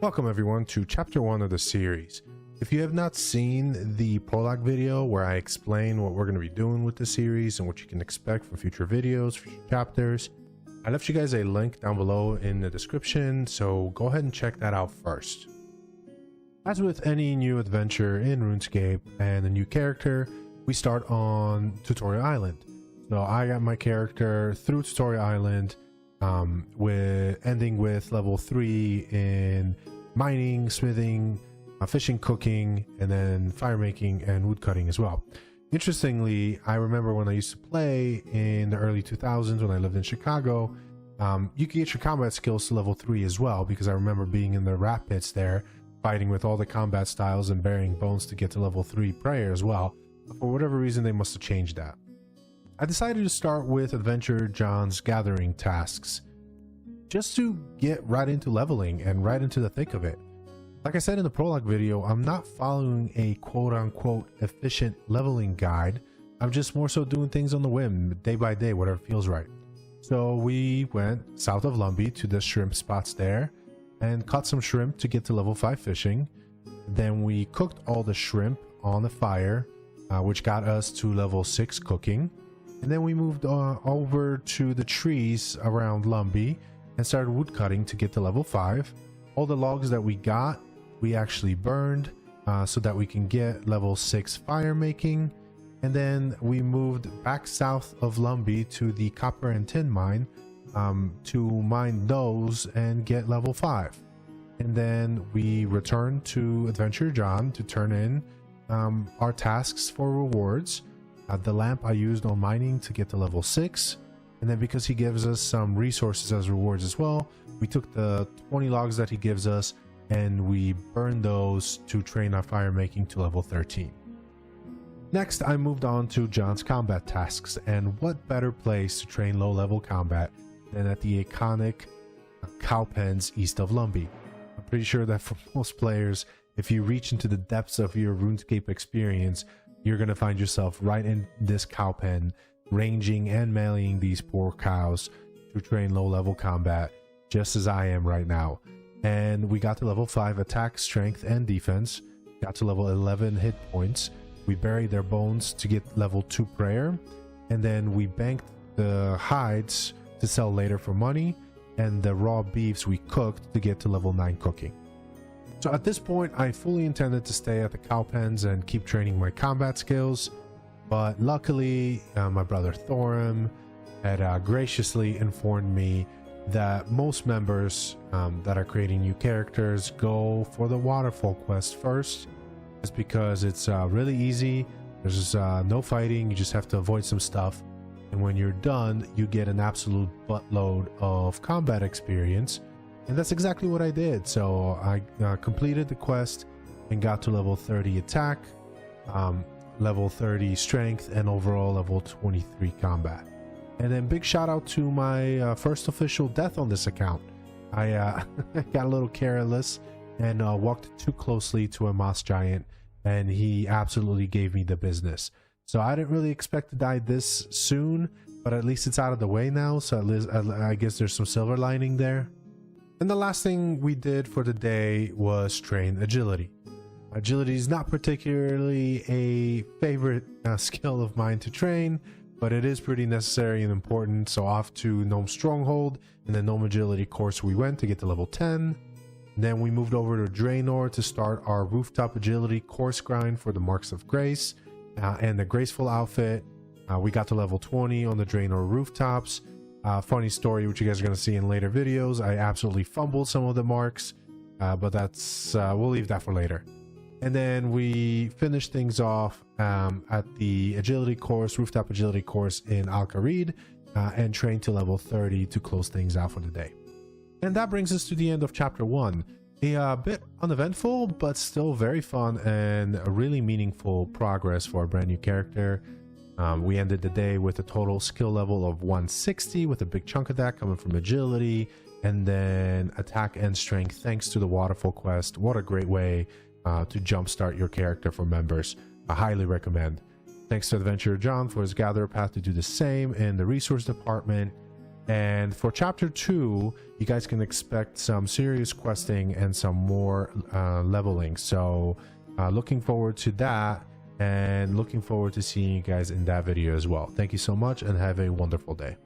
Welcome everyone to chapter 1 of the series. If you have not seen the prologue video where I explain what we're going to be doing with the series and what you can expect from future videos, future chapters, I left you guys a link down below in the description, so go ahead and check that out first. As with any new adventure in RuneScape and a new character, we start on Tutorial Island. So I got my character through Tutorial Island, ending with level 3 in mining, smithing, fishing, cooking, and then fire making and wood cutting as well. Interestingly, I remember when I used to play in the early 2000s when I lived in Chicago, you could get your combat skills to level 3 as well, because I remember being in the rat pits there, fighting with all the combat styles and burying bones to get to level 3 prayer as well. For whatever reason, they must have changed that. I decided to start with Adventurer John's gathering tasks, just to get right into leveling and right into the thick of it. Like I said in the prologue video, I'm not following a quote-unquote efficient leveling guide. I'm just more so doing things on the whim, day by day, whatever feels right. So we went south of Lumbee to the shrimp spots there and caught some shrimp to get to level 5 fishing. Then we cooked all the shrimp on the fire, which got us to level 6 cooking. And then we moved over to the trees around Lumbee and started wood cutting to get to level 5. All the logs that we got, we actually burned so that we can get level 6 fire making. And then we moved back south of Lumbee to the copper and tin mine to mine those and get level 5. And then we returned to Adventurer John to turn in our tasks for rewards. The lamp I used on mining to get to level 6. And then because he gives us some resources as rewards as well, we took the 20 logs that he gives us and we burned those to train our fire making to level 13. Next, I moved on to John's combat tasks, and what better place to train low level combat than at the iconic cow pens east of Lumbee. I'm pretty sure that for most players, if you reach into the depths of your RuneScape experience, you're going to find yourself right in this cow pen, ranging and meleeing these poor cows to train low level combat, just as I am right now. And we got to level 5 attack, strength, and defense, got to level 11 hit points. We buried their bones to get level 2 prayer, and then we banked the hides to sell later for money, and the raw beefs we cooked to get to level 9 cooking. So at this point, I fully intended to stay at the cow pens and keep training my combat skills, but luckily my brother Thorim had graciously informed me that most members that are creating new characters go for the waterfall quest first. It's because it's really easy. There's no fighting, you just have to avoid some stuff, and when you're done you get an absolute buttload of combat experience. And that's exactly what I did. So I completed the quest and got to level 30 attack, level 30 strength, and overall level 23 combat. And then big shout out to my first official death on this account. I got a little careless and walked too closely to a moss giant, and he absolutely gave me the business. So I didn't really expect to die this soon, but at least it's out of the way now, so at least I guess there's some silver lining there. And the last thing we did for the day was train agility. Agility is not particularly a favorite skill of mine to train, but it is pretty necessary and important. So off to Gnome Stronghold and the Gnome Agility course we went to get to level 10. Then we moved over to Draenor to start our Rooftop Agility course grind for the Marks of Grace and the Graceful outfit. We got to level 20 on the Draenor rooftops. Funny story, which you guys are going to see in later videos. I absolutely fumbled some of the marks, but that's we'll leave that for later. And then we finished things off at the agility course, rooftop agility course in Al-Kharid, and trained to level 30 to close things out for the day. And that brings us to the end of chapter 1. A bit uneventful, but still very fun and a really meaningful progress for a brand new character. We ended the day with a total skill level of 160, with a big chunk of that coming from agility and then attack and strength thanks to the waterfall quest. What a great way to jumpstart your character for members. I highly recommend. Thanks to Adventurer John for his Gatherer path to do the same in the resource department. And for chapter 2, you guys can expect some serious questing and some more leveling. So looking forward to that, and looking forward to seeing you guys in that video as well. Thank you so much and have a wonderful day.